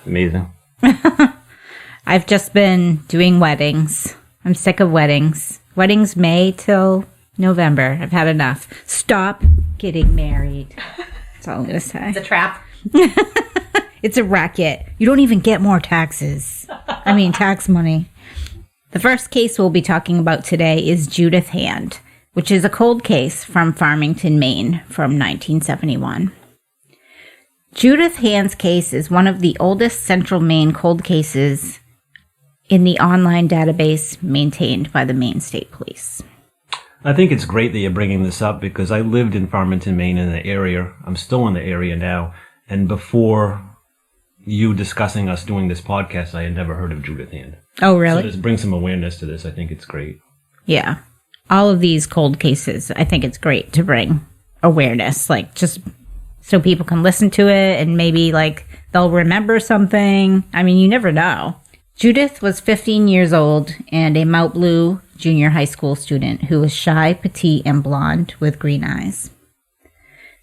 Amazing. I've just been doing weddings. I'm sick of weddings. Weddings May till November. I've had enough. Stop getting married. That's all I'm going to say. It's a trap. It's a racket. You don't even get more taxes. I mean, tax money. The first case we'll be talking about today is Judith Hand, which is a cold case from Farmington, Maine from 1971. Judith Hand's case is one of the oldest central Maine cold cases in the online database maintained by the Maine State Police. I think it's great that you're bringing this up because I lived in Farmington, Maine in the area. I'm still in the area now. And before you discussing us doing this podcast, I had never heard of Judith Hand. Oh, really? So just bring some awareness to this. I think it's great. Yeah. All of these cold cases, I think it's great to bring awareness, like just so people can listen to it and maybe like they'll remember something. I mean, you never know. Judith was 15 years old and a Mount Blue junior high school student who was shy, petite, and blonde with green eyes.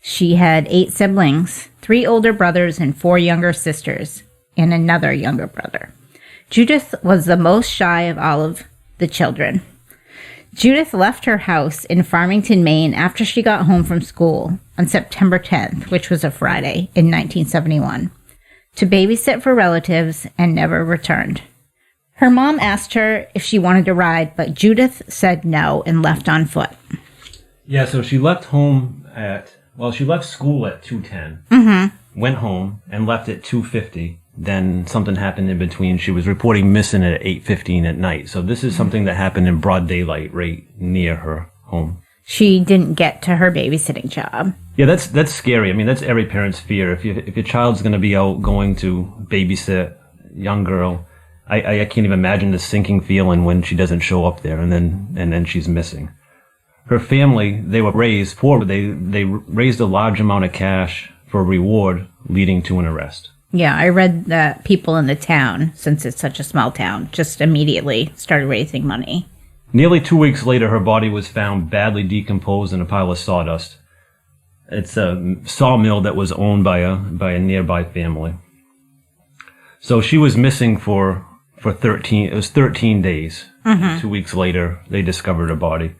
She had 8 siblings, 3 older brothers and 4 younger sisters, and another younger brother. Judith was the most shy of all of the children. Judith left her house in Farmington, Maine after she got home from school on September 10th, which was a Friday, in 1971, to babysit for relatives and never returned. Her mom asked her if she wanted to ride, but Judith said no and left on foot. Yeah, so she left home she left school at 2:10, went home and left at 2:50. Then something happened in between. She was reporting missing at 8:15 at night. So this is something that happened in broad daylight right near her home. She didn't get to her babysitting job. Yeah, that's scary. I mean, that's every parent's fear. If your child's going to be out going to babysit a young girl, I can't even imagine the sinking feeling when she doesn't show up there and then she's missing. Her family, they were raised poor, but they raised a large amount of cash for a reward leading to an arrest. Yeah, I read that people in the town, since it's such a small town, just immediately started raising money. Nearly 2 weeks later, her body was found badly decomposed in a pile of sawdust. It's a sawmill that was owned by a nearby family. So she was missing for 13 days. 2 weeks later, they discovered her body.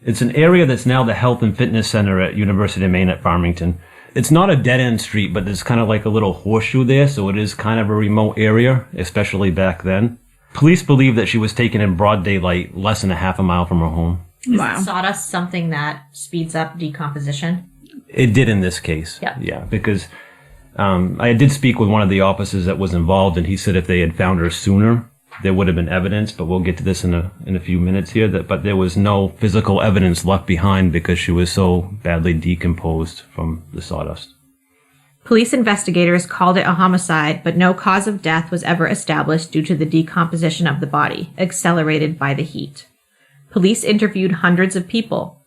It's an area that's now the health and fitness center at University of Maine at Farmington. It's not a dead-end street, but there's kind of like a little horseshoe there, so it is kind of a remote area, especially back then. Police believe that she was taken in broad daylight, less than a half a mile from her home. Is sawdust something that speeds up decomposition? It did in this case. Yeah, because I did speak with one of the officers that was involved, and he said if they had found her sooner, there would have been evidence, but we'll get to this in a few minutes here. But there was no physical evidence left behind because she was so badly decomposed from the sawdust. Police investigators called it a homicide, but no cause of death was ever established due to the decomposition of the body, accelerated by the heat. Police interviewed hundreds of people.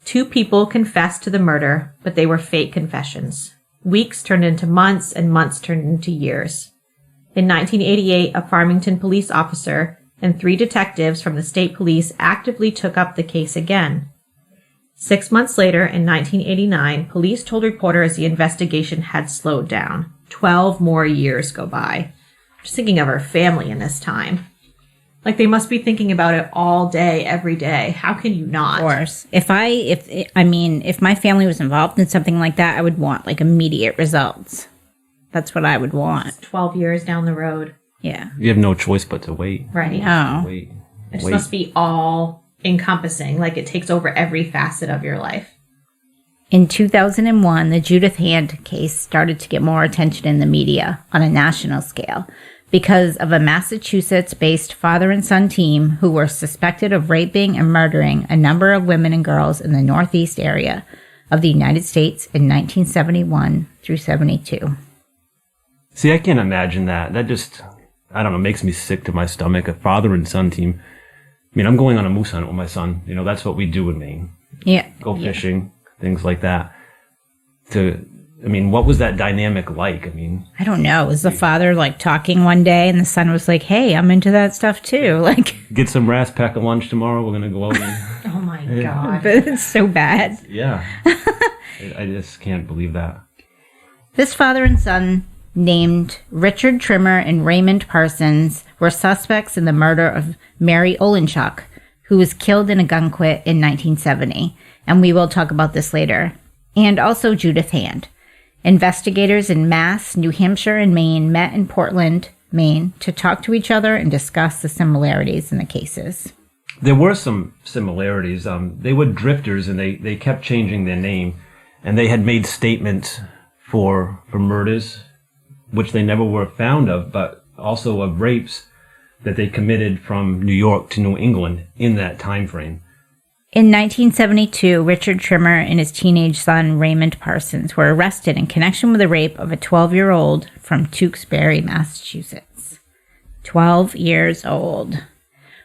2 people confessed to the murder, but they were fake confessions. Weeks turned into months, and months turned into years. In 1988, a Farmington police officer and 3 detectives from the state police actively took up the case again. 6 months later, in 1989, police told reporters the investigation had slowed down. 12 more years go by. Just thinking of her family in this time. Like, they must be thinking about it all day, every day. How can you not? Of course. If my family was involved in something like that, I would want like immediate results. That's what I would want. It's 12 years down the road. Yeah. You have no choice but to wait. Right. Oh. Wait. It just must be all encompassing. Like, it takes over every facet of your life. In 2001, the Judith Hand case started to get more attention in the media on a national scale because of a Massachusetts-based father and son team who were suspected of raping and murdering a number of women and girls in the northeast area of the United States in 1971 through 72. See, I can't imagine that. That just, I don't know, makes me sick to my stomach. A father and son team. I mean, I'm going on a moose hunt with my son. You know, that's what we do in Maine. Yeah. Go fishing, things like that. What was that dynamic like? I mean, I don't know. Was the father like talking one day and the son was like, hey, I'm into that stuff too? Like, get some rats, pack a lunch tomorrow. We're going to go out and... Oh my God. But it's so bad. Yeah. I just can't believe that. This father and son named Richard Trimmer and Raymond Parsons were suspects in the murder of Mary Olenchuk, who was killed in a gunfight in 1970, and we will talk about this later, and also Judith Hand. Investigators in Mass, New Hampshire, and Maine met in Portland, Maine, to talk to each other and discuss the similarities in the cases. There were some similarities. They were drifters, and they kept changing their name, and they had made statements for murders, which they never were found of, but also of rapes that they committed from New York to New England in that time frame. In 1972, Richard Trimmer and his teenage son, Raymond Parsons, were arrested in connection with the rape of a 12-year-old from Tewksbury, Massachusetts. 12 years old.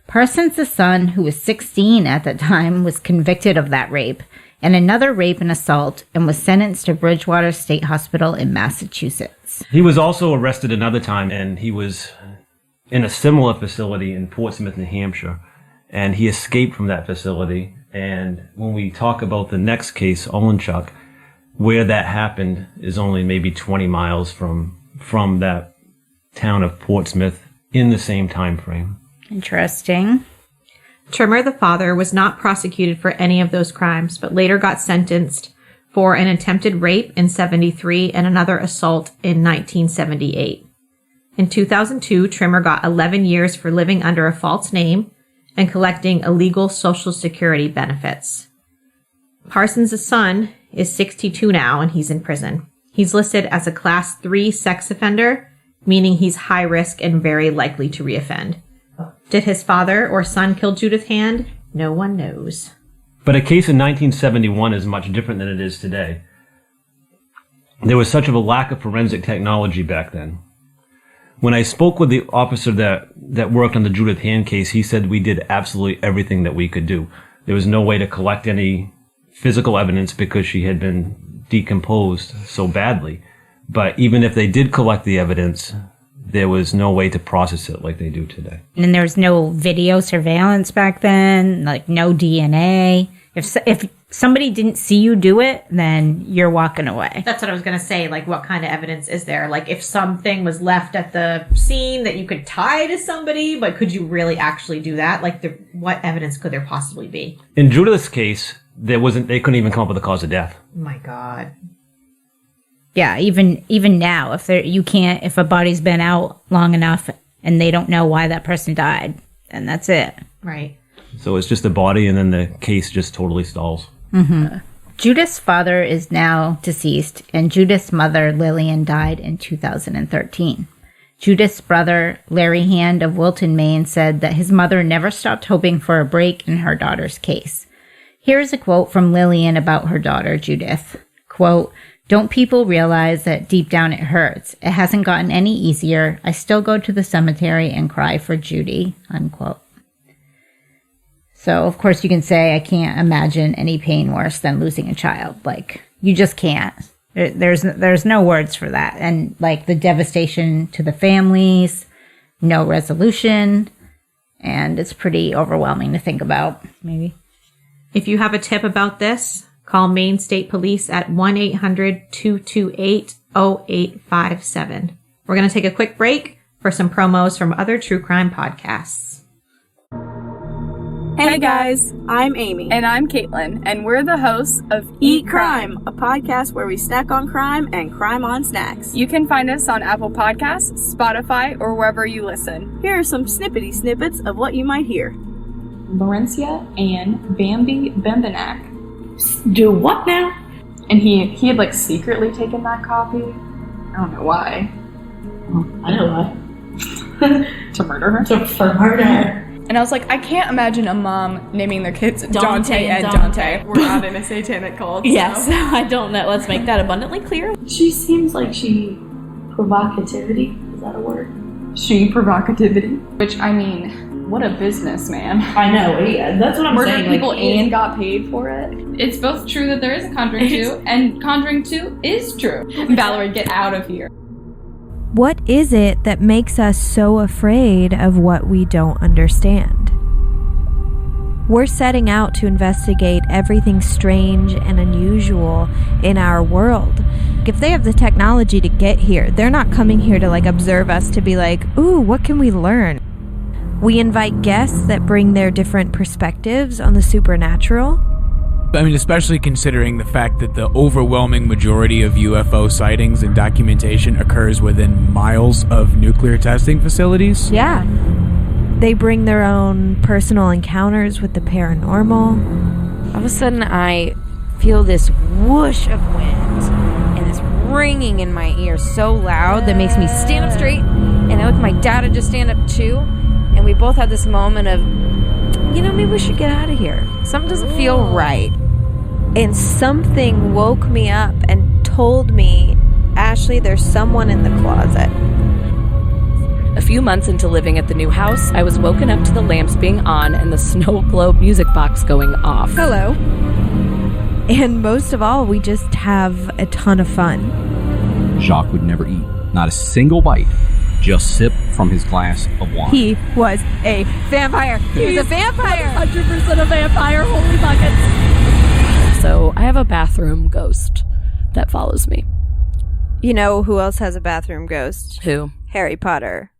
Parsons' son, who was 16 at the time, was convicted of that rape and another rape and assault and was sentenced to Bridgewater State Hospital in Massachusetts. He was also arrested another time, and he was in a similar facility in Portsmouth, New Hampshire, and he escaped from that facility. And when we talk about the next case, Olenchuk, where that happened is only maybe 20 miles from that town of Portsmouth in the same time frame. Interesting. Trimmer, the father, was not prosecuted for any of those crimes, but later got sentenced for an attempted rape in 73 and another assault in 1978. In 2002, Trimmer got 11 years for living under a false name and collecting illegal Social Security benefits. Parsons' son is 62 now, and he's in prison. He's listed as a Class 3 sex offender, meaning he's high risk and very likely to reoffend. Did his father or son kill Judith Hand? No one knows. But a case in 1971 is much different than it is today. There was such of a lack of forensic technology back then. When I spoke with the officer that worked on the Judith Hand case, he said we did absolutely everything that we could do. There was no way to collect any physical evidence because she had been decomposed so badly. But even if they did collect the evidence, there was no way to process it like they do today. And there was no video surveillance back then, like no DNA. If somebody didn't see you do it, then you're walking away. That's what I was going to say. Like, what kind of evidence is there? Like, if something was left at the scene that you could tie to somebody, but could you really actually do that? Like, what evidence could there possibly be? In Judith's case, they couldn't even come up with a cause of death. Oh my God. Yeah, even now, if a body's been out long enough and they don't know why that person died, then that's it. Right. So it's just a body, and then the case just totally stalls. Mm-hmm. Judith's father is now deceased, and Judith's mother, Lillian, died in 2013. Judith's brother, Larry Hand of Wilton, Maine, said that his mother never stopped hoping for a break in her daughter's case. Here's a quote from Lillian about her daughter, Judith. Quote, "Don't people realize that deep down it hurts? It hasn't gotten any easier. I still go to the cemetery and cry for Judy," unquote. So, of course, you can say, I can't imagine any pain worse than losing a child. Like, you just can't. There's no words for that. And, like, the devastation to the families, no resolution, and it's pretty overwhelming to think about, maybe. If you have a tip about this, call Maine State Police at 1-800-228-0857. We're going to take a quick break for some promos from other true crime podcasts. Hey guys, I'm Amy. And I'm Caitlin, and we're the hosts of Eat Crime, a podcast where we snack on crime and crime on snacks. You can find us on Apple Podcasts, Spotify, or wherever you listen. Here are some snippets of what you might hear. Laurencia and Bambi Bembenak. Do what now? And he had like secretly taken that copy. I don't know why. Well, I know why. To murder her? For murder. And I was like, I can't imagine a mom naming their kids Dante and Dante. We're not in a satanic cult. Yes, so. I don't know. Let's make that abundantly clear. She seems like provocativity. Is that a word? She provocativity. Which, I mean, what a businessman. I know, yeah, that's what I'm saying. Murdered people and got paid for it. It's both true that there is a Conjuring 2, and Conjuring 2 is true. Valerie, get out of here. What is it that makes us so afraid of what we don't understand? We're setting out to investigate everything strange and unusual in our world. If they have the technology to get here, they're not coming here to observe us to be like, ooh, what can we learn? We invite guests that bring their different perspectives on the supernatural. I mean, especially considering the fact that the overwhelming majority of UFO sightings and documentation occurs within miles of nuclear testing facilities. Yeah. They bring their own personal encounters with the paranormal. All of a sudden, I feel this whoosh of wind and this ringing in my ear so loud that makes me stand up straight. And I look at my dad to just stand up too. And we both had this moment of, maybe we should get out of here. Something doesn't feel right. And something woke me up and told me, Ashley, there's someone in the closet. A few months into living at the new house, I was woken up to the lamps being on and the snow globe music box going off. Hello. And most of all, we just have a ton of fun. Jacques would never eat, not a single bite, just sip from his glass of wine. He was a vampire. He was a vampire. 100% a vampire, holy buckets. So I have a bathroom ghost that follows me. You know who else has a bathroom ghost? Who? Harry Potter.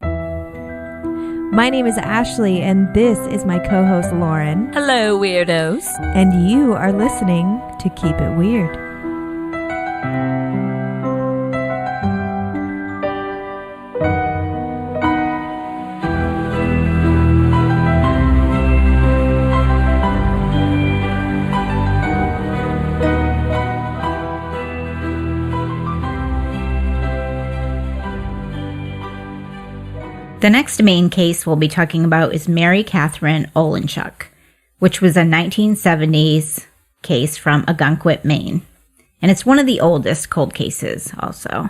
My name is Ashley, and this is my co-host Lauren. Hello, weirdos. And you are listening to Keep It Weird. The next main case we'll be talking about is Mary Catherine Olenchuk, which was a 1970s case from Ogunquit, Maine. And it's one of the oldest cold cases also.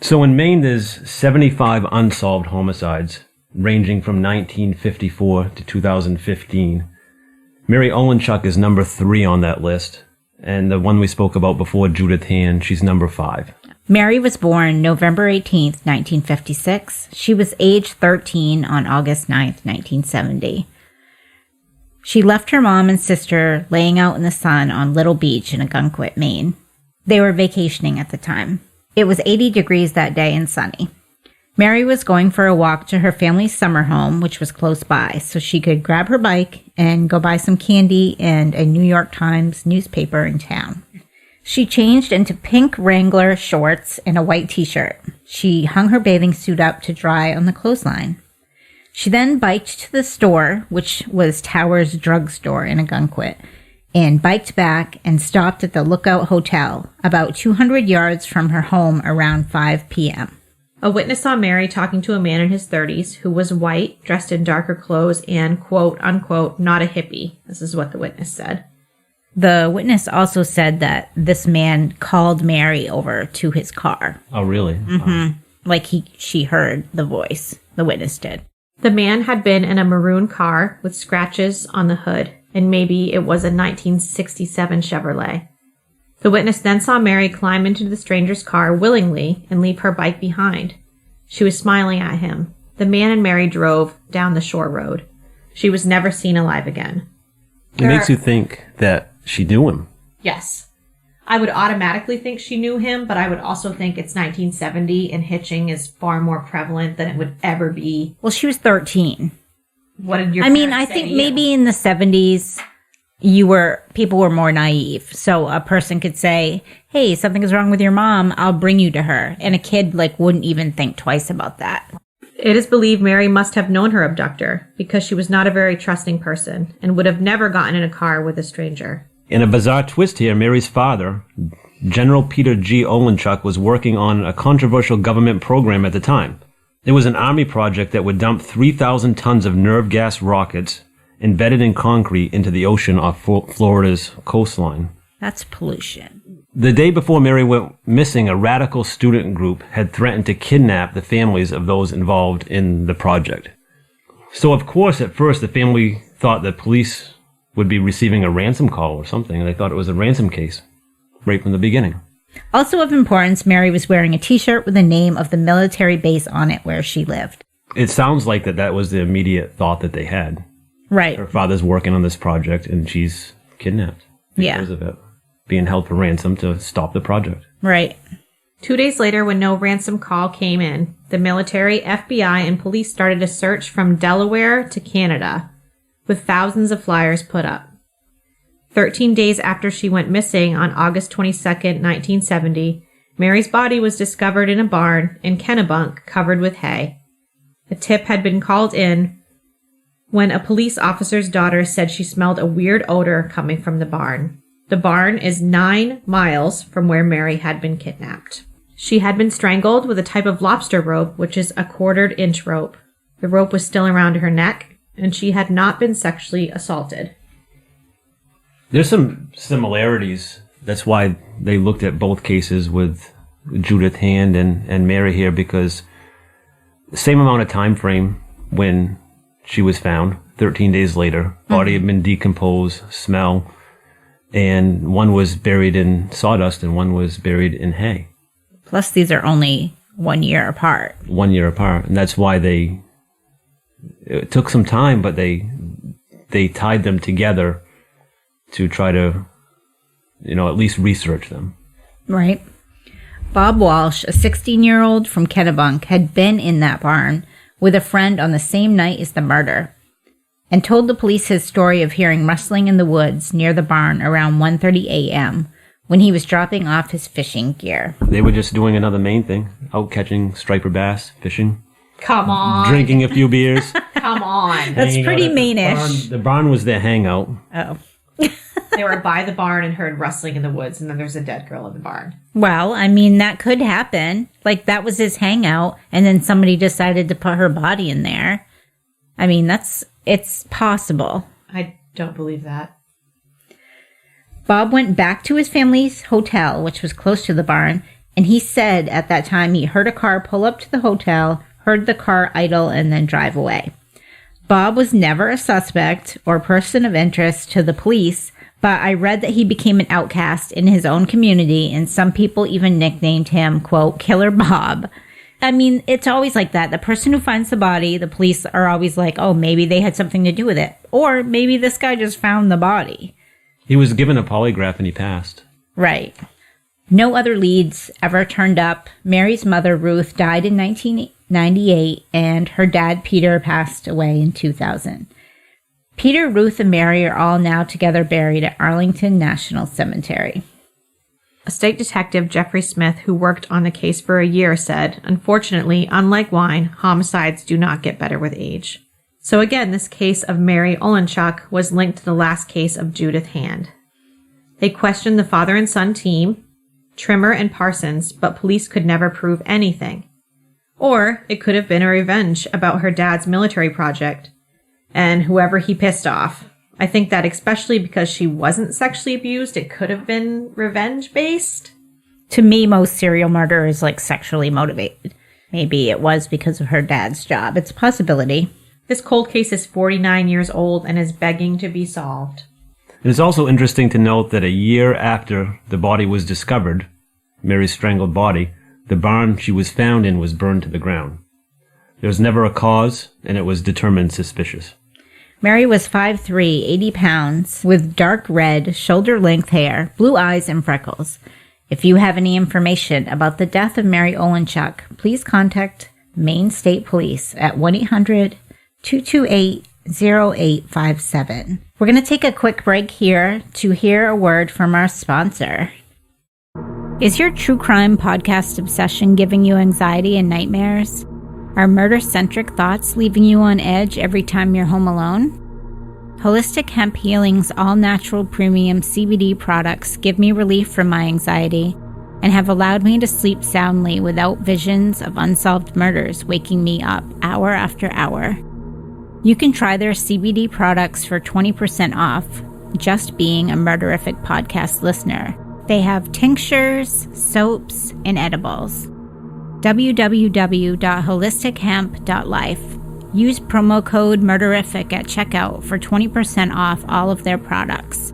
So in Maine, there's 75 unsolved homicides, ranging from 1954 to 2015. Mary Olenchuk is number 3 on that list. And the one we spoke about before, Judith Hand, she's number 5. Mary was born November 18th, 1956. She was age 13 on August 9th, 1970. She left her mom and sister laying out in the sun on Little Beach in Ogunquit, Maine. They were vacationing at the time. It was 80 degrees that day and sunny. Mary was going for a walk to her family's summer home, which was close by, so she could grab her bike and go buy some candy and a New York Times newspaper in town. She changed into pink Wrangler shorts and a white t-shirt. She hung her bathing suit up to dry on the clothesline. She then biked to the store, which was Towers Drugstore in Ogunquit, and biked back and stopped at the Lookout Hotel, about 200 yards from her home around 5 p.m. A witness saw Mary talking to a man in his 30s who was white, dressed in darker clothes, and, quote, unquote, not a hippie. This is what the witness said. The witness also said that this man called Mary over to his car. Oh, really? Like she heard the voice. The witness did. The man had been in a maroon car with scratches on the hood, and maybe it was a 1967 Chevrolet. The witness then saw Mary climb into the stranger's car willingly and leave her bike behind. She was smiling at him. The man and Mary drove down the shore road. She was never seen alive again. It makes you think that she knew him. Yes. I would automatically think she knew him, but I would also think it's 1970 and hitching is far more prevalent than it would ever be. Well, she was 13. What did your I think maybe in the 70s, people were more naive. So a person could say, hey, something is wrong with your mom. I'll bring you to her. And a kid wouldn't even think twice about that. It is believed Mary must have known her abductor because she was not a very trusting person and would have never gotten in a car with a stranger. In a bizarre twist here, Mary's father, General Peter G. Olenchuk, was working on a controversial government program at the time. It was an army project that would dump 3,000 tons of nerve gas rockets embedded in concrete into the ocean off Florida's coastline. That's pollution. The day before Mary went missing, a radical student group had threatened to kidnap the families of those involved in the project. So, of course, at first, the family thought that police would be receiving a ransom call or something. They thought it was a ransom case right from the beginning. Also of importance, Mary was wearing a t-shirt with the name of the military base on it where she lived. It sounds like that was the immediate thought that they had. Right. Her father's working on this project, and she's kidnapped because of it, being held for ransom to stop the project. Right. 2 days later, when no ransom call came in, the military, FBI, and police started a search from Delaware to Canada, with thousands of flyers put up. 13 days after she went missing on August 22nd, 1970, Mary's body was discovered in a barn in Kennebunk covered with hay. A tip had been called in when a police officer's daughter said she smelled a weird odor coming from the barn. The barn is 9 miles from where Mary had been kidnapped. She had been strangled with a type of lobster rope, which is a 1/4 inch rope. The rope was still around her neck, and she had not been sexually assaulted. There's some similarities. That's why they looked at both cases with Judith Hand and Mary here, because the same amount of time frame when she was found, 13 days later, body had been decomposed, smell, and one was buried in sawdust and one was buried in hay. Plus, these are only 1 year apart. 1 year apart. And that's why it took some time, but they tied them together to try to, at least research them. Right. Bob Walsh, a 16-year-old from Kennebunk, had been in that barn with a friend on the same night as the murder, and told the police his story of hearing rustling in the woods near the barn around 1:30 a.m. when he was dropping off his fishing gear. They were just doing another Maine thing, out catching striper bass, fishing. Come on. Drinking a few beers. Come on. That's pretty Maine-ish. The barn was their hangout. Oh. They were by the barn and heard rustling in the woods, and then there's a dead girl in the barn. Well, I mean, that could happen. Like, that was his hangout, and then somebody decided to put her body in there. I mean, it's possible. I don't believe that. Bob went back to his family's hotel, which was close to the barn, and he said at that time he heard a car pull up to the hotel, heard the car idle, and then drive away. Bob was never a suspect or person of interest to the police, but I read that he became an outcast in his own community, and some people even nicknamed him, quote, Killer Bob. I mean, it's always like that. The person who finds the body, the police are always like, oh, maybe they had something to do with it. Or maybe this guy just found the body. He was given a polygraph and he passed. Right. No other leads ever turned up. Mary's mother, Ruth, died in 1998, and her dad, Peter, passed away in 2000. Peter, Ruth, and Mary are all now together buried at Arlington National Cemetery. A state detective, Jeffrey Smith, who worked on the case for a year, said, unfortunately, unlike wine, homicides do not get better with age. So again, this case of Mary Olenchuk was linked to the last case of Judith Hand. They questioned the father and son team, Trimmer and Parsons, but police could never prove anything. Or it could have been a revenge about her dad's military project and whoever he pissed off. I think that especially because she wasn't sexually abused, it could have been revenge-based. To me, most serial murder is like sexually motivated. Maybe it was because of her dad's job. It's a possibility. This cold case is 49 years old and is begging to be solved. It is also interesting to note that a year after the body was discovered, Mary's strangled body, the barn she was found in was burned to the ground. There was never a cause, and it was determined suspicious. Mary was 5'3", 80 pounds, with dark red, shoulder-length hair, blue eyes, and freckles. If you have any information about the death of Mary Olenchuk, please contact Maine State Police at 1-800-228-0857. We're going to take a quick break here to hear a word from our sponsor. Is your true crime podcast obsession giving you anxiety and nightmares? Are murder-centric thoughts leaving you on edge every time you're home alone? Holistic Hemp Healing's all-natural premium CBD products give me relief from my anxiety and have allowed me to sleep soundly without visions of unsolved murders waking me up hour after hour. You can try their CBD products for 20% off just being a Murderific podcast listener. They have tinctures, soaps, and edibles. www.holistichemp.life. Use promo code Murderific at checkout for 20% off all of their products.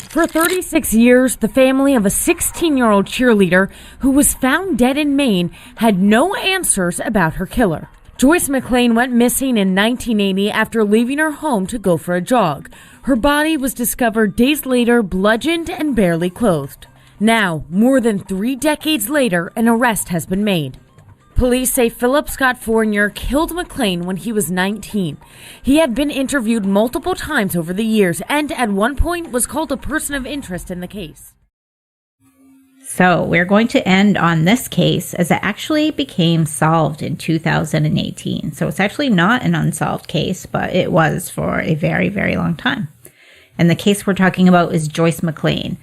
For 36 years, the family of a 16-year-old cheerleader who was found dead in Maine had no answers about her killer. Joyce McLean went missing in 1980 after leaving her home to go for a jog. Her body was discovered days later, bludgeoned and barely clothed. Now, more than 3 decades later, an arrest has been made. Police say Philip Scott Fournier killed McLean when he was 19. He had been interviewed multiple times over the years and at one point was called a person of interest in the case. So we're going to end on this case as it actually became solved in 2018. So it's actually not an unsolved case, but it was for a very, very long time. And the case we're talking about is Joyce McLean,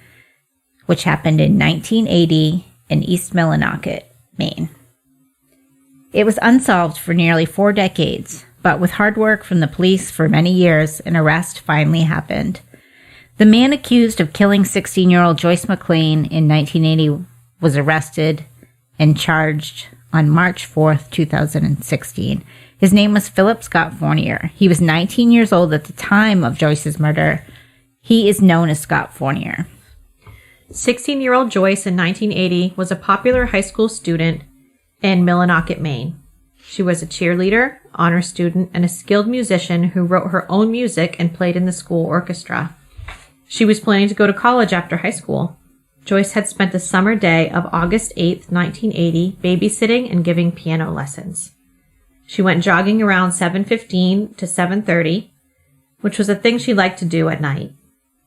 which happened in 1980 in East Millinocket, Maine. It was unsolved for nearly 4 decades, but with hard work from the police for many years, an arrest finally happened. The man accused of killing 16-year-old Joyce McLean in 1980 was arrested and charged on March 4th, 2016. His name was Philip Scott Fournier. He was 19 years old at the time of Joyce's murder. He is known as Scott Fournier. 16-year-old Joyce in 1980 was a popular high school student in Millinocket, Maine. She was a cheerleader, honor student, and a skilled musician who wrote her own music and played in the school orchestra. She was planning to go to college after high school. Joyce had spent a summer day of August 8th, 1980, babysitting and giving piano lessons. She went jogging around 7:15 to 7:30, which was a thing she liked to do at night.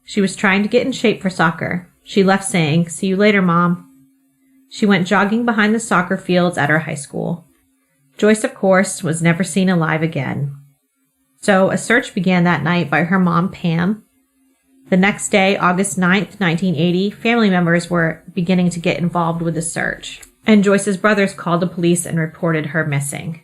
She was trying to get in shape for soccer. She left saying, "See you later, Mom." She went jogging behind the soccer fields at her high school. Joyce, of course, was never seen alive again. So a search began that night by her mom, Pam. The next day, August 9th, 1980, family members were beginning to get involved with the search. And Joyce's brothers called the police and reported her missing.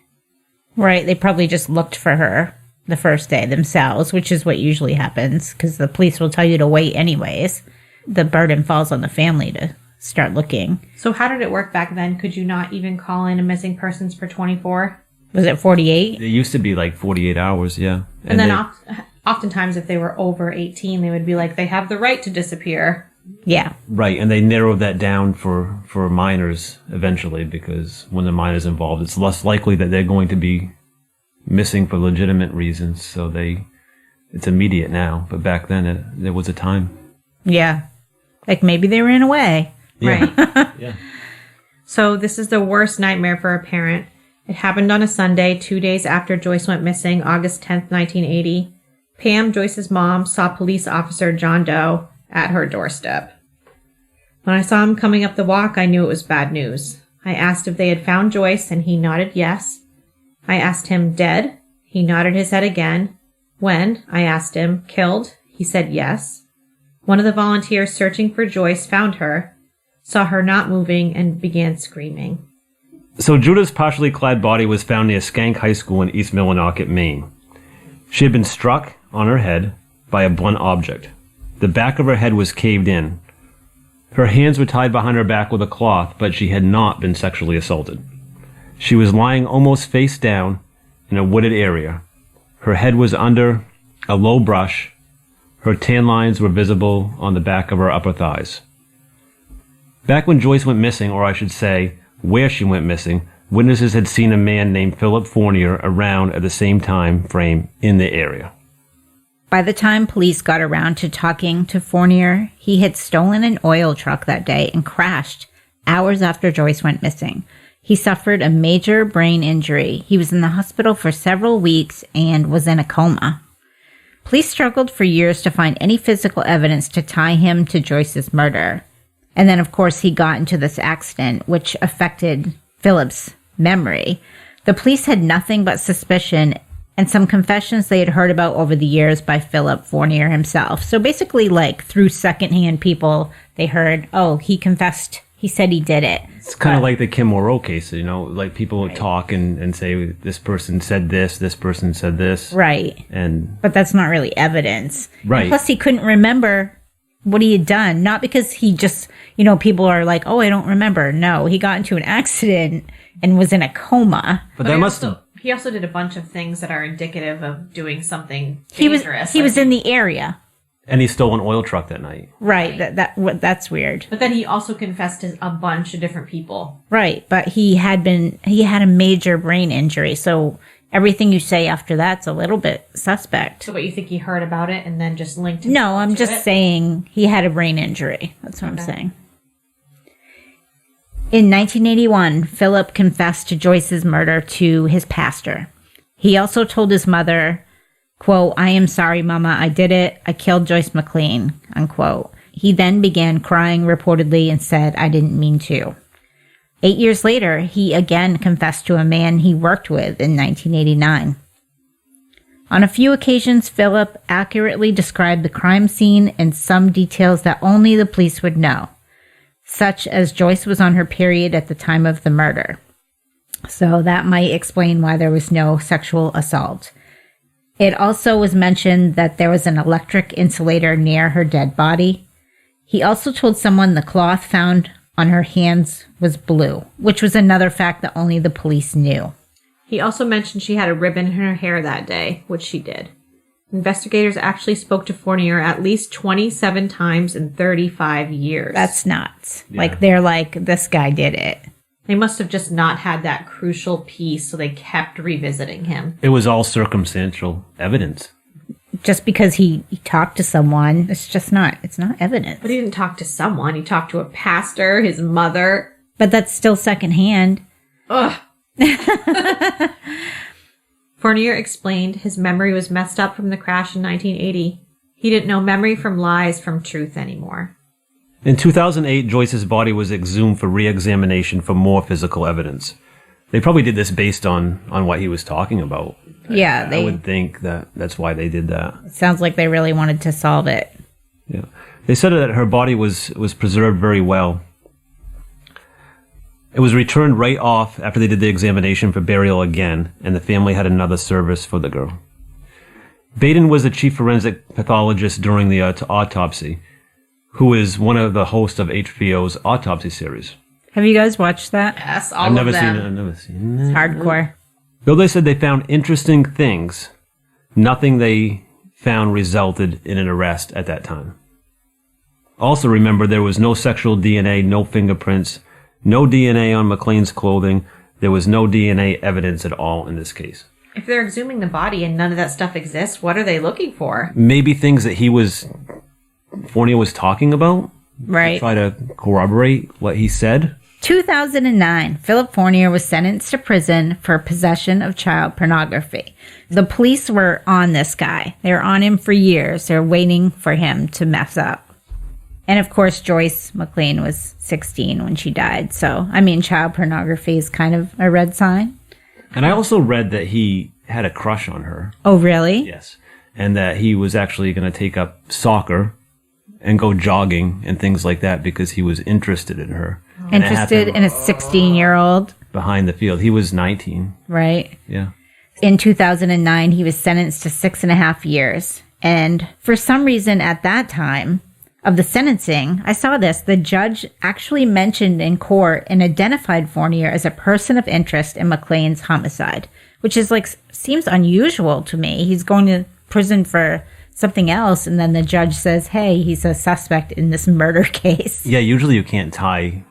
Right, they probably just looked for her the first day themselves, which is what usually happens, because the police will tell you to wait anyways. The burden falls on the family to start looking. So how did it work back then? Could you not even call in a missing persons for 24? Was it 48? It used to be like 48 hours, yeah. And then oftentimes if they were over 18, they would be like, they have the right to disappear. Yeah. Right, and they narrowed that down for minors eventually, because when the minor's involved, it's less likely that they're going to be missing for legitimate reasons, so it's immediate now. But back then, there was a time. Yeah. Like maybe they ran away. Yeah. Right. Yeah. So this is the worst nightmare for a parent. It happened on a Sunday, 2 days after Joyce went missing, August 10th, 1980. Pam, Joyce's mom, saw police officer John Doe at her doorstep. When I saw him coming up the walk, I knew it was bad news. I asked if they had found Joyce, and he nodded yes. I asked him, dead? He nodded his head again. When? I asked him, killed? He said yes. One of the volunteers searching for Joyce found her, saw her not moving, and began screaming. So Judah's partially clad body was found near Skank High School in East Millinocket, Maine. She had been struck on her head by a blunt object. The back of her head was caved in. Her hands were tied behind her back with a cloth, but she had not been sexually assaulted. She was lying almost face down in a wooded area. Her head was under a low brush. Her tan lines were visible on the back of her upper thighs. Back when Joyce went missing, or I should say, where she went missing, witnesses had seen a man named Philip Fournier around at the same time frame in the area. By the time police got around to talking to Fournier, he had stolen an oil truck that day and crashed hours after Joyce went missing. He suffered a major brain injury. He was in the hospital for several weeks and was in a coma. Police struggled for years to find any physical evidence to tie him to Joyce's murder. And then, of course, he got into this accident, which affected Philip's memory. The police had nothing but suspicion and some confessions they had heard about over the years by Philip Fournier himself. So basically, like, through secondhand people, they heard, oh, he confessed. He said he did it. It's kind of like the Kim Moreau case, you know, like people would talk and say, this person said this person said this. Right. But that's not really evidence. Right. And plus, he couldn't remember what he had done. Not because he just, you know, people are like, oh, I don't remember. No, he got into an accident and was in a coma. But that must have... He also did a bunch of things that are indicative of doing something He dangerous. was in the area. And he stole an oil truck that night. Right. That's weird. But then he also confessed to a bunch of different people. Right. But he had a major brain injury. So everything you say after that's a little bit suspect. So what, you think he heard about it and then just linked No, I'm just saying he had a brain injury. That's what I'm saying. In 1981, Philip confessed to Joyce's murder to his pastor. He also told his mother, quote, "I am sorry, Mama, I did it. I killed Joyce McLean," unquote. He then began crying reportedly and said, "I didn't mean to." 8 years later, he again confessed to a man he worked with in 1989. On a few occasions, Philip accurately described the crime scene and some details that only the police would know, such as Joyce was on her period at the time of the murder. So that might explain why there was no sexual assault. It also was mentioned that there was an electric insulator near her dead body. He also told someone the cloth found on her hands was blue, which was another fact that only the police knew. He also mentioned she had a ribbon in her hair that day, which she did. Investigators actually spoke to Fournier at least 27 times in 35 years. That's nuts. Yeah. Like, they're like, this guy did it. They must have just not had that crucial piece, so they kept revisiting him. It was all circumstantial evidence. Just because he talked to someone, it's not evidence. But he didn't talk to someone. He talked to a pastor, his mother. But that's still secondhand. Ugh. Fournier explained his memory was messed up from the crash in 1980. He didn't know memory from lies from truth anymore. In 2008, Joyce's body was exhumed for re-examination for more physical evidence. They probably did this based on what he was talking about. Yeah, I would think that's why they did that. It sounds like they really wanted to solve it. Yeah. They said that her body was preserved very well. It was returned right off after they did the examination for burial again, and the family had another service for the girl. Baden was the chief forensic pathologist during the autopsy, who is one of the hosts of HBO's Autopsy series. Have you guys watched that? Yes, all of them. I've never seen it. It's hardcore. Though they said they found interesting things, nothing they found resulted in an arrest at that time. Also remember, there was no sexual DNA, no fingerprints, no DNA on McLean's clothing. There was no DNA evidence at all in this case. If they're exhuming the body and none of that stuff exists, what are they looking for? Maybe things that Fournier was talking about? Right. Try to corroborate what he said? 2009, Philip Fournier was sentenced to prison for possession of child pornography. The police were on this guy. They were on him for years. They're waiting for him to mess up. And of course, Joyce McLean was 16 when she died. So, I mean, child pornography is kind of a red sign. And I also read that he had a crush on her. Oh, really? Yes. And that he was actually going to take up soccer and go jogging and things like that because he was interested in her. Interested in a 16-year-old? Behind the field. He was 19. Right. Yeah. In 2009, he was sentenced to 6.5 years. And for some reason at that time of the sentencing, I saw this, the judge actually mentioned in court and identified Fournier as a person of interest in McLean's homicide, which is seems unusual to me. He's going to prison for something else, and then the judge says, hey, he's a suspect in this murder case. Yeah, usually you can't tie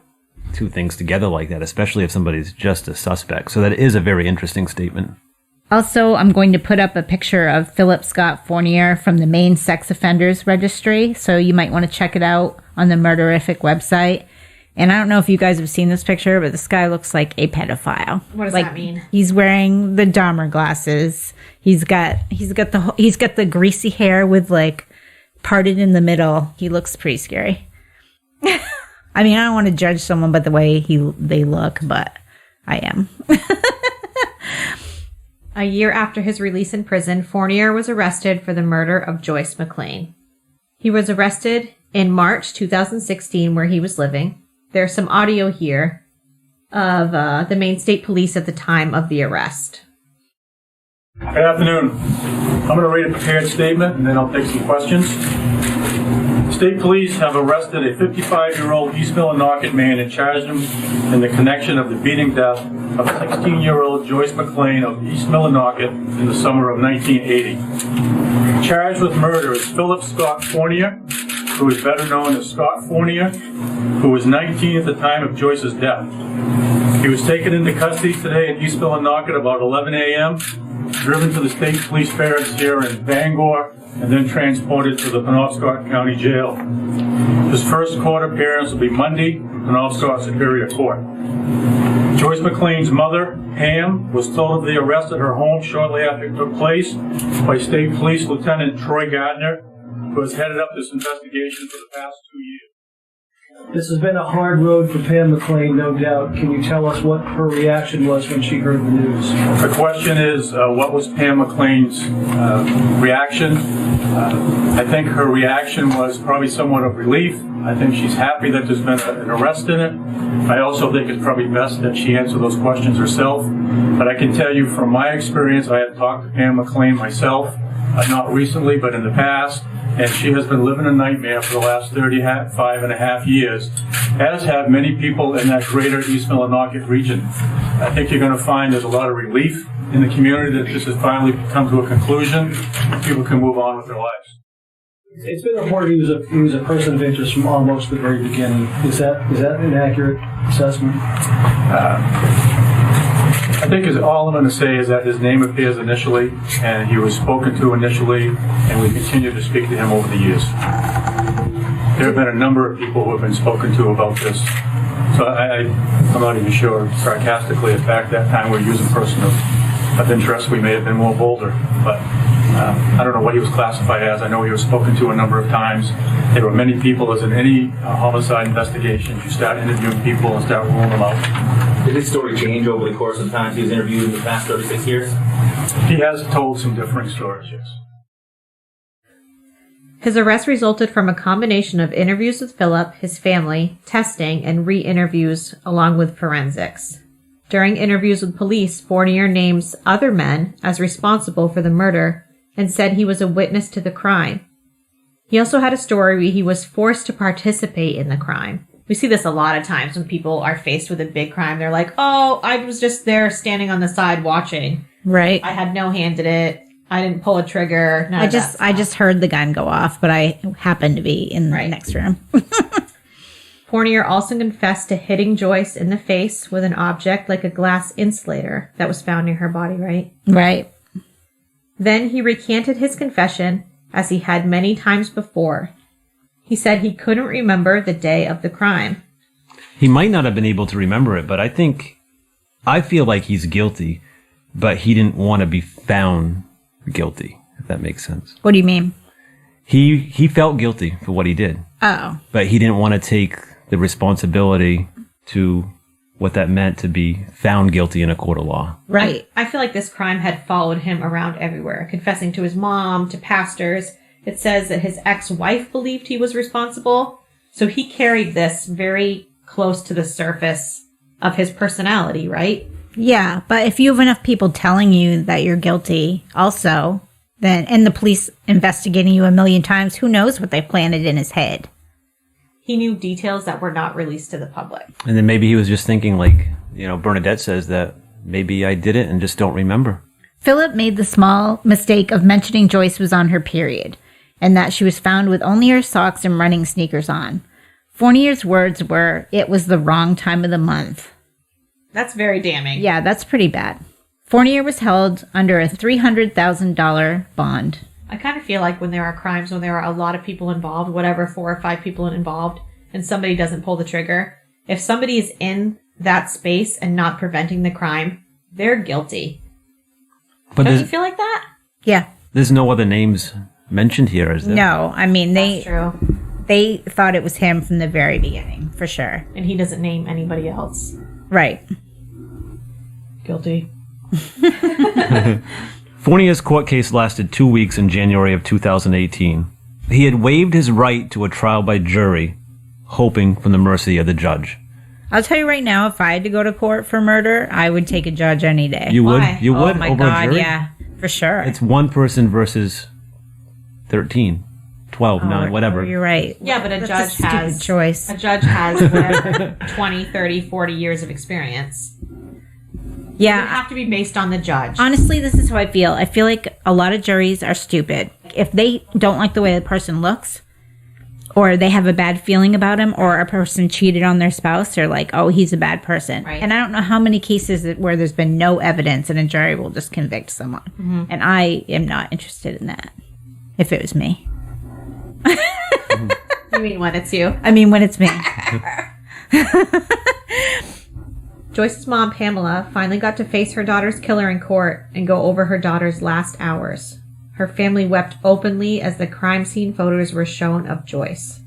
two things together like that, especially if somebody's just a suspect. So that is a very interesting statement. Also, I'm going to put up a picture of Philip Scott Fournier from the Maine Sex Offenders Registry, so you might want to check it out on the Murderific website. And I don't know if you guys have seen this picture, but this guy looks like a pedophile. What does that mean? He's wearing the Dahmer glasses. He's got the greasy hair with parted in the middle. He looks pretty scary. I mean, I don't want to judge someone by the way they look, but I am. A year after his release in prison, Fournier was arrested for the murder of Joyce McLean. He was arrested in March 2016 where he was living. There's some audio here of the Maine State Police at the time of the arrest. Good afternoon. I'm going to read a prepared statement and then I'll take some questions. State police have arrested a 55-year-old East Millinocket man and charged him in the connection of the beating death of 16-year-old Joyce McLean of East Millinocket in the summer of 1980. charged with murder is Philip Scott Fournier, who is better known as Scott Fournier, who was 19 at the time of Joyce's death. He was taken into custody today in East Millinocket about 11 a.m., driven to the state police barracks here in Bangor, and then transported to the Penobscot County Jail. His first court appearance will be Monday in Penobscot Superior Court. Joyce McLean's mother, Pam, was told of the arrest at her home shortly after it took place by State Police Lieutenant Troy Gardner, who has headed up this investigation for the past 2 years. This has been a hard road for Pam McLean, no doubt. Can you tell us what her reaction was when she heard the news? The question is, what was Pam McLean's reaction? I think her reaction was probably somewhat of relief. I think she's happy that there's been an arrest in it. I also think it's probably best that she answer those questions herself. But I can tell you from my experience, I have talked to Pam McLean myself, not recently, but in the past, and she has been living a nightmare for the last 35 and a half years, as have many people in that greater East Millinocket region. I think you're going to find there's a lot of relief in the community that this has finally come to a conclusion. People can move on with their lives. It's been reported he was a person of interest from almost the very beginning. Is that an accurate assessment? I think all I'm going to say is that his name appears initially, and he was spoken to initially, and we continue to speak to him over the years. There have been a number of people who have been spoken to about this. So I'm not even sure, sarcastically, if back that time we were using person of interest, we may have been more bolder. But I don't know what he was classified as. I know he was spoken to a number of times. There were many people, as in any homicide investigation, you start interviewing people and start ruling them out. Did his story change over the course of time he was interviewed in the past 36 years? He has told some differing stories, yes. His arrest resulted from a combination of interviews with Philip, his family, testing, and re-interviews along with forensics. During interviews with police, Fournier names other men as responsible for the murder and said he was a witness to the crime. He also had a story where he was forced to participate in the crime. We see this a lot of times when people are faced with a big crime. They're like, oh, I was just there standing on the side watching. Right. I had no hand in it. I didn't pull a trigger. I just heard the gun go off, but I happened to be in the next room. Fournier also confessed to hitting Joyce in the face with an object like a glass insulator that was found near her body, right? Right. Then he recanted his confession, as he had many times before. He said he couldn't remember the day of the crime. He might not have been able to remember it, but I feel like he's guilty, but he didn't want to be found guilty, if that makes sense. What do you mean? He felt guilty for what he did. Oh. But he didn't want to take the responsibility to what that meant to be found guilty in a court of law. Right. I feel like this crime had followed him around everywhere, confessing to his mom, to pastors. It says that his ex-wife believed he was responsible, so he carried this very close to the surface of his personality, right? Yeah, but if you have enough people telling you that you're guilty also, then, and the police investigating you a million times, who knows what they planted in his head? He knew details that were not released to the public. And then maybe he was just thinking, like, Bernadette says, that maybe I did it and just don't remember. Philip made the small mistake of mentioning Joyce was on her period, and that she was found with only her socks and running sneakers on. Fournier's words were, it was the wrong time of the month. That's very damning. Yeah, that's pretty bad. Fournier was held under a $300,000 bond. I kind of feel like when there are crimes, when there are a lot of people involved, whatever, 4 or 5 people involved, and somebody doesn't pull the trigger, if somebody is in that space and not preventing the crime, they're guilty. But don't you feel like that? Yeah. There's no other names mentioned here, is there? No, I mean, That's true. They thought it was him from the very beginning, for sure. And he doesn't name anybody else. Right. Guilty. Fournier's court case lasted 2 weeks in January of 2018. He had waived his right to a trial by jury, hoping for the mercy of the judge. I'll tell you right now, if I had to go to court for murder, I would take a judge any day. You would? Why? You would? Oh my over God, a jury? yeah, for sure. It's one person versus 13, 12, 9, whatever. You're right. Yeah, but a That's judge has choice. A judge has whatever, 20, 30, 40 years of experience. Yeah. It would have to be based on the judge. Honestly, this is how I feel. I feel like a lot of juries are stupid. like, if they don't like the way the person looks, or they have a bad feeling about him, or a person cheated on their spouse, they're like, oh, he's a bad person. Right. And I don't know how many cases where there's been no evidence and a jury will just convict someone. Mm-hmm. And I am not interested in that, if it was me. You mean when it's you? I mean, when it's me. Joyce's mom, Pamela, finally got to face her daughter's killer in court and go over her daughter's last hours. Her family wept openly as the crime scene photos were shown of Joyce.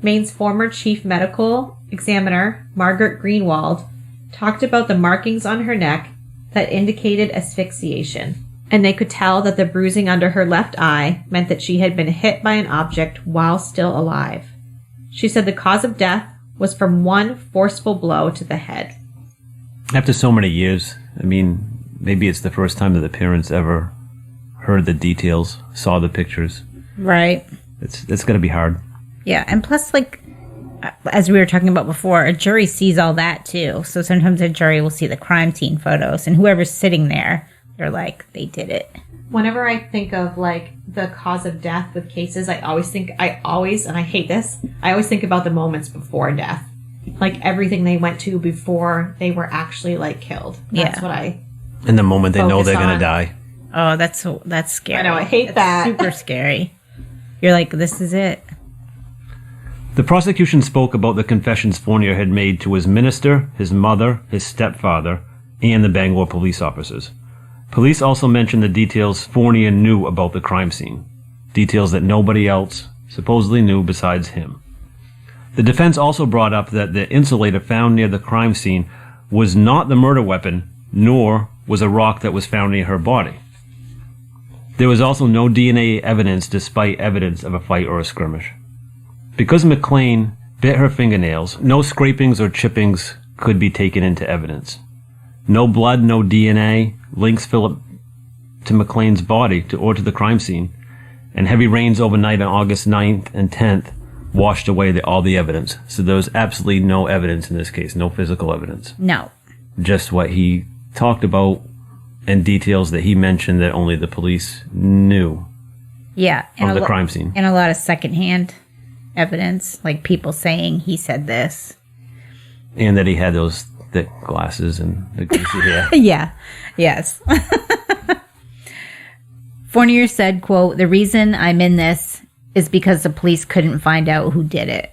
Maine's former chief medical examiner, Margaret Greenwald, talked about the markings on her neck that indicated asphyxiation, and they could tell that the bruising under her left eye meant that she had been hit by an object while still alive. She said the cause of death was from one forceful blow to the head. After so many years, I mean, maybe it's the first time that the parents ever heard the details, saw the pictures. Right. It's going to be hard. Yeah, and plus, like, as we were talking about before, a jury sees all that too. So sometimes a jury will see the crime scene photos, and whoever's sitting there, they're like, they did it. Whenever I think of, like, the cause of death with cases, I always, and I hate this, I always think about the moments before death. Like, everything they went to before they were actually, like, killed. That's what I In the moment they know focus they're going on. to die. Oh, that's scary. I know, I hate that. Super scary. You're like, this is it. The prosecution spoke about the confessions Fournier had made to his minister, his mother, his stepfather, and the Bangor police officers. Police also mentioned the details Fournier knew about the crime scene, details that nobody else supposedly knew besides him. The defense also brought up that the insulator found near the crime scene was not the murder weapon, nor was a rock that was found near her body. There was also no DNA evidence despite evidence of a fight or a skirmish. Because McLean bit her fingernails, no scrapings or chippings could be taken into evidence. No blood, no DNA links Philip to McLean's body or to the crime scene, and heavy rains overnight on August 9th and 10th washed away all the evidence. So there was absolutely no evidence in this case, no physical evidence. No. Just what he talked about and details that he mentioned that only the police knew. Yeah. Of the crime scene. And a lot of secondhand evidence, like people saying he said this. And that he had those thick glasses and the greasy hair. Yeah. Yes. Fournier said, quote, "The reason I'm in this is because the police couldn't find out who did it."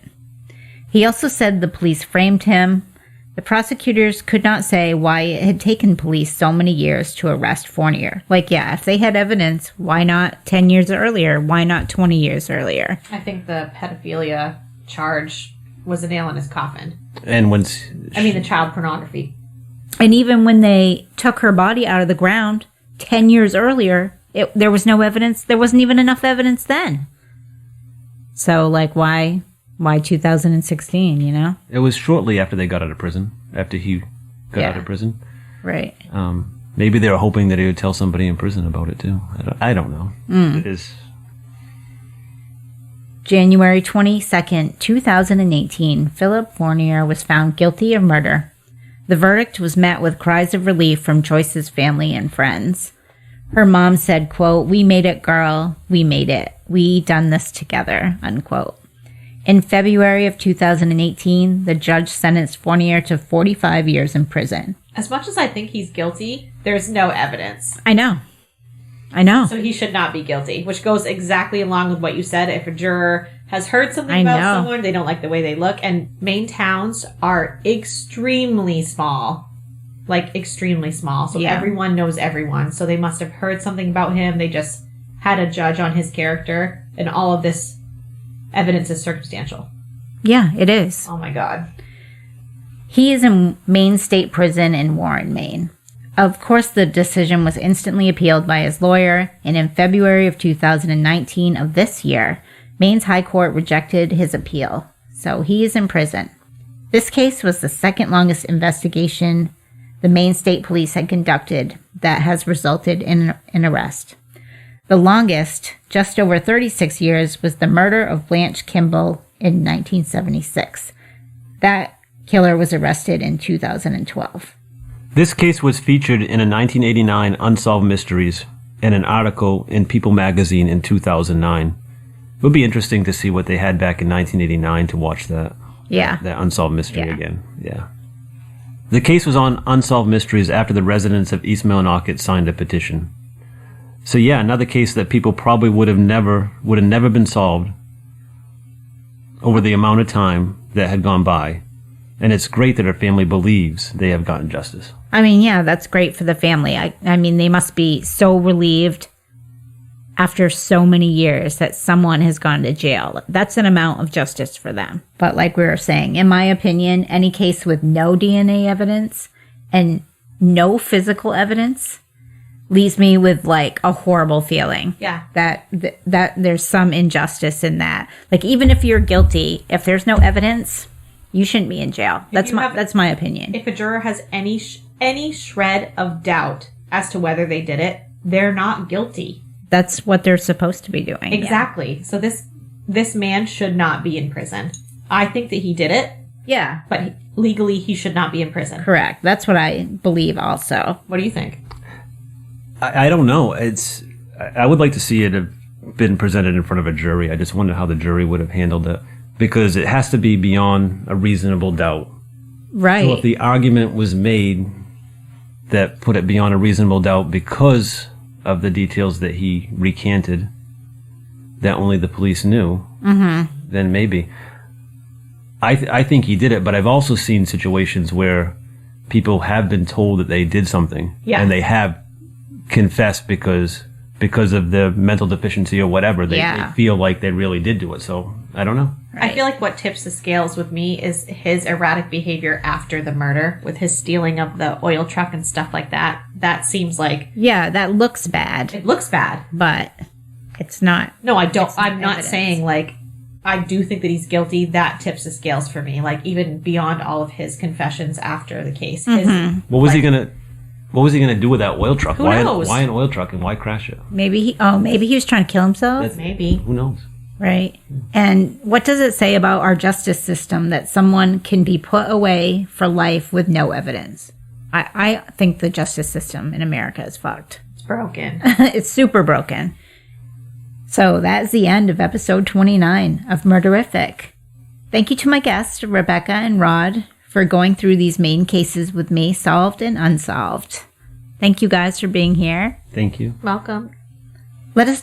He also said the police framed him. The prosecutors could not say why it had taken police so many years to arrest Fournier. Like, yeah, if they had evidence, why not 10 years earlier? Why not 20 years earlier? I think the pedophilia charge was a nail in his coffin. And the child pornography. And even when they took her body out of the ground 10 years earlier, there was no evidence. There wasn't even enough evidence then. So, like, why 2016, you know? It was shortly after they got out of prison, after he got out of prison. Right. Maybe they were hoping that he would tell somebody in prison about it, too. I don't know. It is... January 22nd, 2018, Philip Fournier was found guilty of murder. The verdict was met with cries of relief from Joyce's family and friends. Her mom said, quote, "We made it, girl. We made it. We done this together," unquote. In February of 2018, the judge sentenced Fournier to 45 years in prison. As much as I think he's guilty, there's no evidence. I know. So he should not be guilty, which goes exactly along with what you said. If a juror has heard something about someone, they don't like the way they look. And Maine towns are extremely small. Like, extremely small. So everyone knows everyone. So they must have heard something about him. They just had a judge on his character. And all of this evidence is circumstantial. Yeah, it is. Oh, my God. He is in Maine State Prison in Warren, Maine. Of course, the decision was instantly appealed by his lawyer, and in February of 2019 of this year, Maine's High Court rejected his appeal, so he is in prison. This case was the second longest investigation the Maine State Police had conducted that has resulted in an arrest. The longest, just over 36 years, was the murder of Blanche Kimball in 1976. That killer was arrested in 2012. This case was featured in a 1989 Unsolved Mysteries and an article in People magazine in 2009. It would be interesting to see what they had back in 1989 to watch that. Yeah. That unsolved mystery again. Yeah. The case was on Unsolved Mysteries after the residents of East Millinocket signed a petition. So yeah, another case that people probably would have never been solved over the amount of time that had gone by. And it's great that her family believes they have gotten justice. I mean, yeah, that's great for the family. I mean, they must be so relieved after so many years that someone has gone to jail. That's an amount of justice for them. But like we were saying, in my opinion, any case with no DNA evidence and no physical evidence leaves me with like a horrible feeling. Yeah. That there's some injustice in that. Like, even if you're guilty, if there's no evidence, you shouldn't be in jail. That's my opinion. If a juror has any shred of doubt as to whether they did it, they're not guilty. That's what they're supposed to be doing. Exactly. Yeah. So this man should not be in prison. I think that he did it. Yeah. But legally, he should not be in prison. Correct. That's what I believe also. What do you think? I don't know. I would like to see it have been presented in front of a jury. I just wonder how the jury would have handled it. Because it has to be beyond a reasonable doubt. Right. So if the argument was made that put it beyond a reasonable doubt because of the details that he recanted that only the police knew, then maybe. I think he did it, but I've also seen situations where people have been told that they did something, and they have confessed because of the mental deficiency or whatever. They feel like they really did do it. So I don't know. Right. I feel like what tips the scales with me is his erratic behavior after the murder, with his stealing of the oil truck and stuff like that. That seems like... Yeah, that looks bad. It looks bad. But it's not... No, I don't. I'm not saying, like, I do think that he's guilty. That tips the scales for me. Like, even beyond all of his confessions after the case. What was he gonna do with that oil truck? Who knows? Why an oil truck and why crash it? Maybe he was trying to kill himself. Maybe. Who knows? Right. And what does it say about our justice system that someone can be put away for life with no evidence? I think the justice system in America is fucked. It's broken. It's super broken. So that's the end of episode 29 of Murderific. Thank you to my guests, Rebecca and Rod, for going through these main cases with me, solved and unsolved. Thank you guys for being here. Thank you. Welcome. Let us